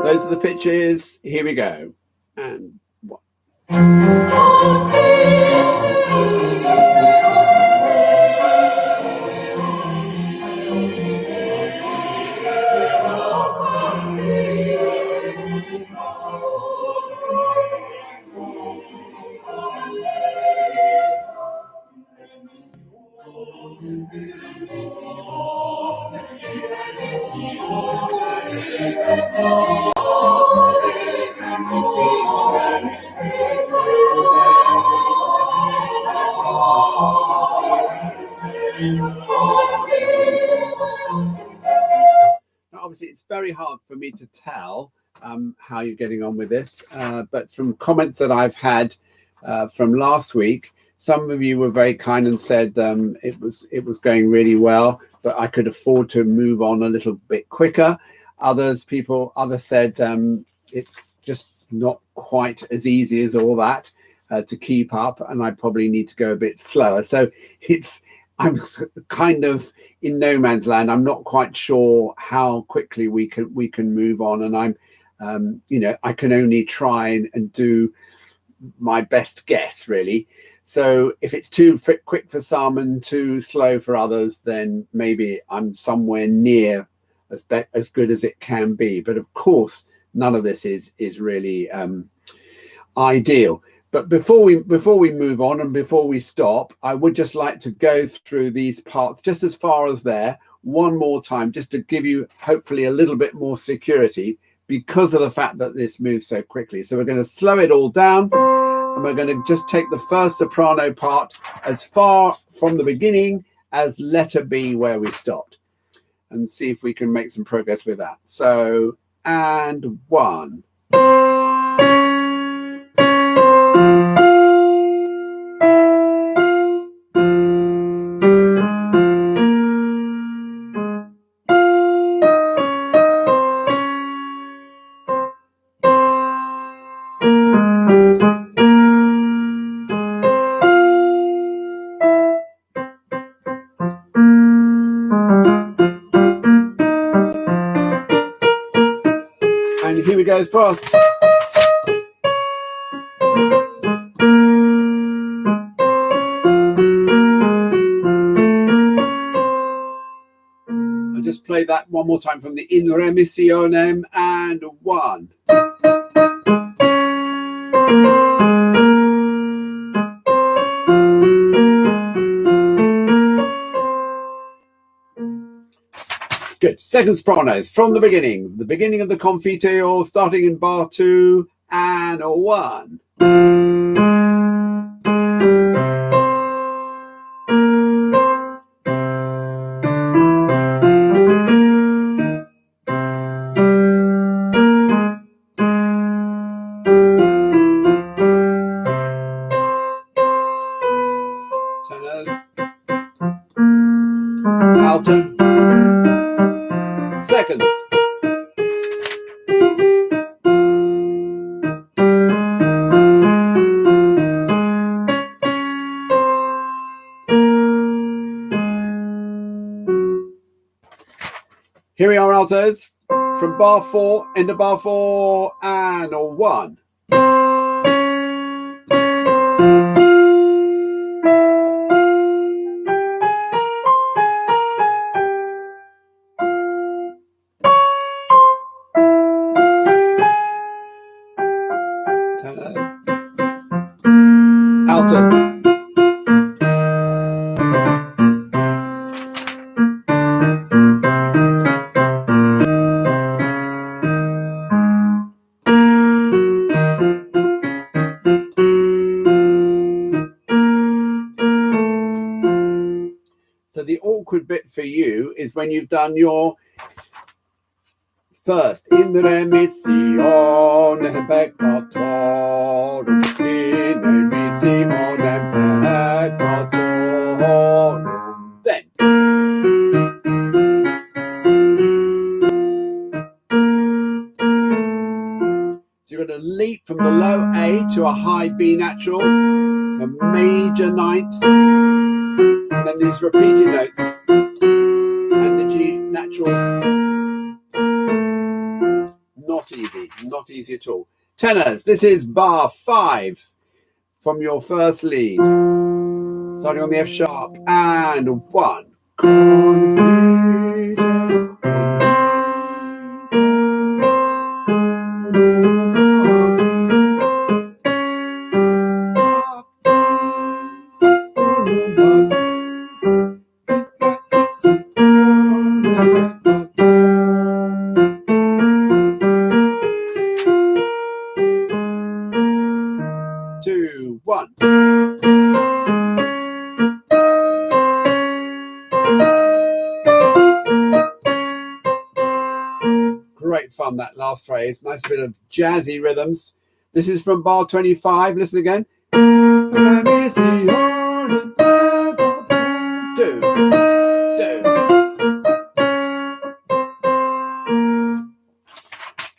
those are the pitches. Here we go. And one. Obviously, it's very hard for me to tell how you're getting on with this, but from comments that I've had from last week, some of you were very kind and said it was going really well, but I could afford to move on a little bit quicker. Others said it's just not quite as easy as all that to keep up, and I probably need to go a bit slower. So I'm kind of in no man's land. I'm not quite sure how quickly we can move on, and I'm I can only try and do my best guess, really. So if it's too quick for some and too slow for others, then maybe I'm somewhere near as good as it can be. But of course, none of this is really ideal. But before we move on and before we stop, I would just like to go through these parts just as far as there one more time, just to give you hopefully a little bit more security because of the fact that this moves so quickly. So we're going to slow it all down, and we're going to just take the first soprano part as far from the beginning as letter B where we stopped, and see if we can make some progress with that. So, and one. And here we go for us. I'll just play that one more time from the In Remissionem, and one. Good. Second sopranos from the beginning of the Confiteor, starting in bar 2 and a 1. Tenors, alto, seconds. Here we are, altos, from bar 4 into bar 4 and a 1. Tenor, alto. the awkward bit for you is when you've done your first in re mi si on and peccator, in re mi si on and peccator. Then so you're going to leap from the low A to a high B natural, a major ninth, and then these repeated notes, and the G naturals. Not easy at all. Tenors, this is bar 5 from your first lead. Starting on the F sharp, and 1. Two, one. Great fun, that last phrase. Nice bit of jazzy rhythms. This is from bar 25. Listen again. Do.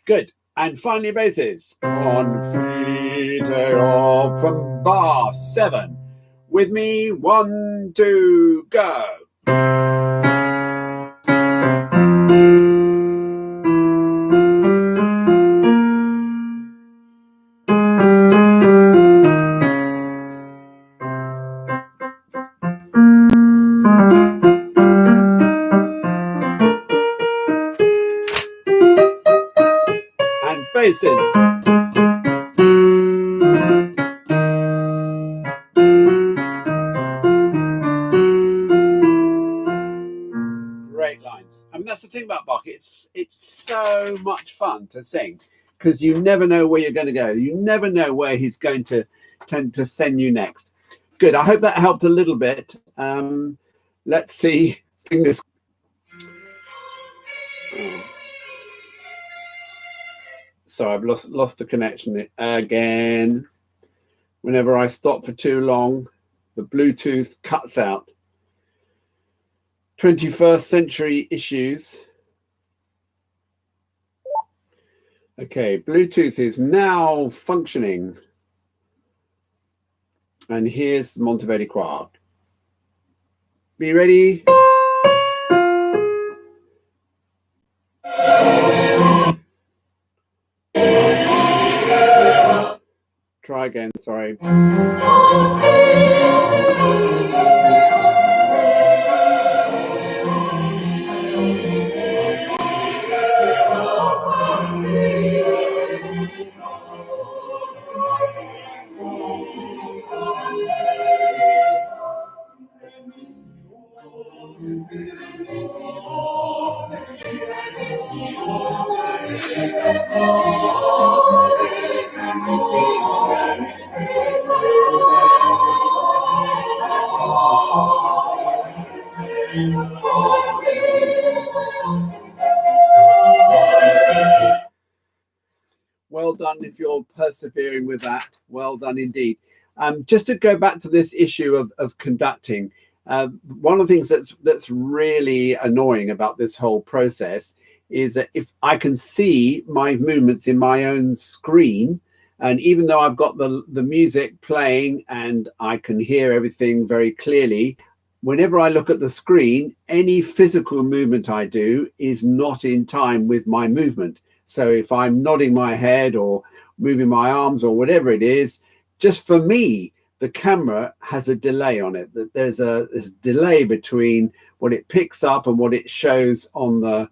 Good. And finally, basses. Confiteor from bar 7. With me, 1, 2, go. And basses. Great lines. I mean, that's the thing about Bach. It's so much fun to sing because you never know where you're going to go. You never know where he's going to tend to send you next. Good. I hope that helped a little bit. Let's see. Fingers. So I've lost the connection again. Whenever I stop for too long, the Bluetooth cuts out. 21st century issues. Okay, Bluetooth is now functioning. And here's Monteverdi Choir. Be ready? Try again, sorry. Well done if you're persevering with that. Well done indeed. Just to go back to this issue of conducting, one of the things that's really annoying about this whole process is that if I can see my movements in my own screen, and even though I've got the music playing and I can hear everything very clearly, whenever I look at the screen, any physical movement I do is not in time with my movement. So if I'm nodding my head or moving my arms or whatever it is, just for me, the camera has a delay on it. That there's a delay between what it picks up and what it shows on the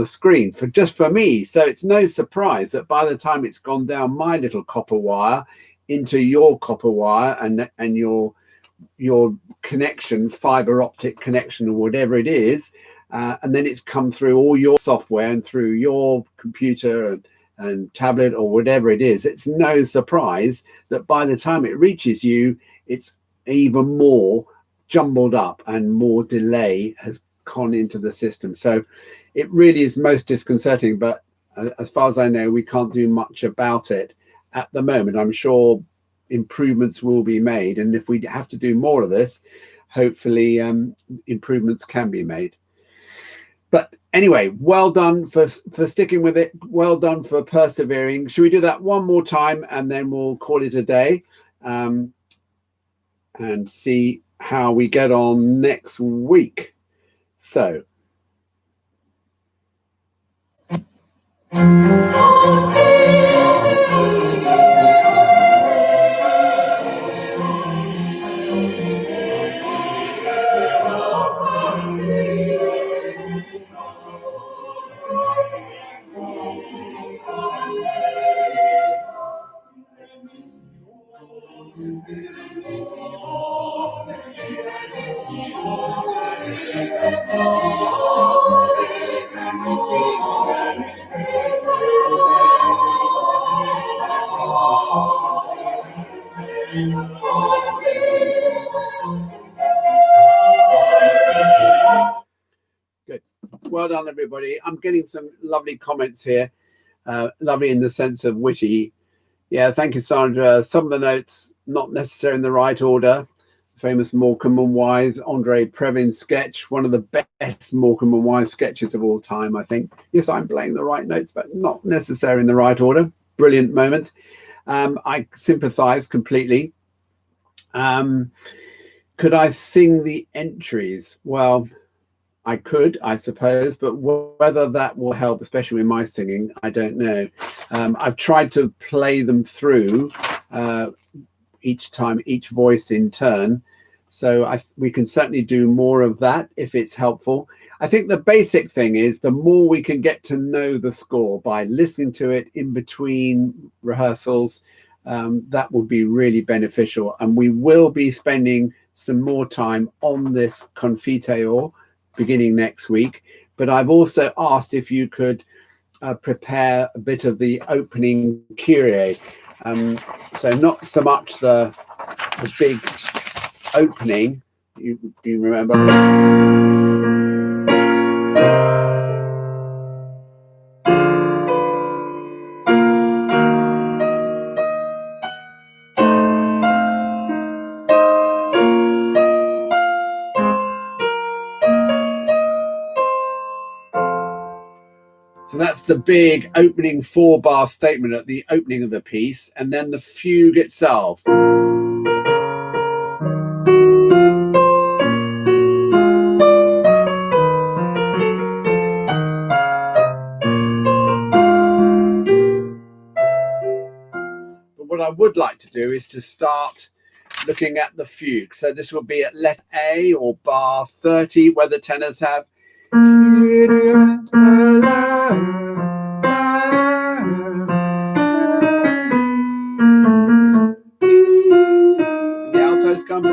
screen for me. So it's no surprise that by the time it's gone down my little copper wire into your copper wire and your connection, fiber optic connection or whatever it is, and then it's come through all your software and through your computer and tablet or whatever it is, it's no surprise that by the time it reaches you, it's even more jumbled up and more delay has gone into the system. So it really is most disconcerting, but as far as I know, we can't do much about it at the moment. I'm sure improvements will be made, and if we have to do more of this, hopefully improvements can be made. But anyway, well done for sticking with it. Well done for persevering. Should we do that one more time and then we'll call it a day, and see how we get on next week? So. Good. Well done, everybody. I'm getting some lovely comments here. Lovely in the sense of witty. Yeah, thank you, Sandra. Some of the notes not necessarily in the right order. Famous Morecambe and Wise, Andre Previn sketch, one of the best Morecambe and Wise sketches of all time, I think. Yes, I'm playing the right notes, but not necessarily in the right order. Brilliant moment. I sympathise completely. Could I sing the entries? Well, I could, I suppose, but whether that will help, especially with my singing, I don't know. I've tried to play them through each time, each voice in turn. So we can certainly do more of that if it's helpful. I think the basic thing is the more we can get to know the score by listening to it in between rehearsals, that will be really beneficial. And we will be spending some more time on this Confiteor beginning next week. But I've also asked if you could prepare a bit of the opening Kyrie. So not so much the big opening, you remember. So that's the big opening 4-bar statement at the opening of the piece, and then the fugue itself. But what I would like to do is to start looking at the fugue. So this will be at letter A or bar 30, where the tenors have the altos come.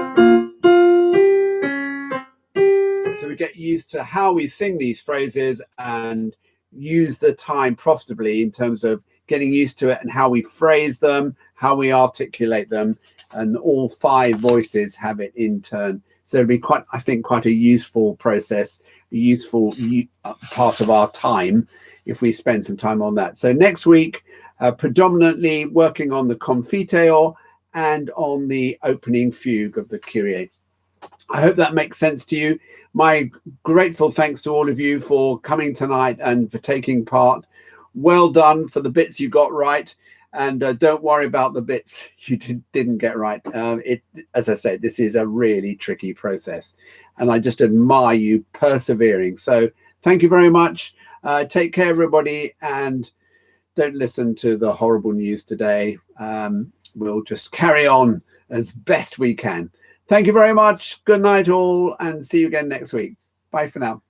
So we get used to how we sing these phrases and use the time profitably in terms of getting used to it and how we phrase them, how we articulate them, and all 5 voices have it in turn. So it'll be quite, I think, quite a useful process, a useful part of our time if we spend some time on that. So next week, predominantly working on the Confiteor and on the opening fugue of the Kyrie. I hope that makes sense to you. My grateful thanks to all of you for coming tonight and for taking part. Well done for the bits you got right. And don't worry about the bits you didn't get right. As I said, this is a really tricky process. And I just admire you persevering. So thank you very much. Take care, everybody. And don't listen to the horrible news today. We'll just carry on as best we can. Thank you very much. Good night, all, and see you again next week. Bye for now.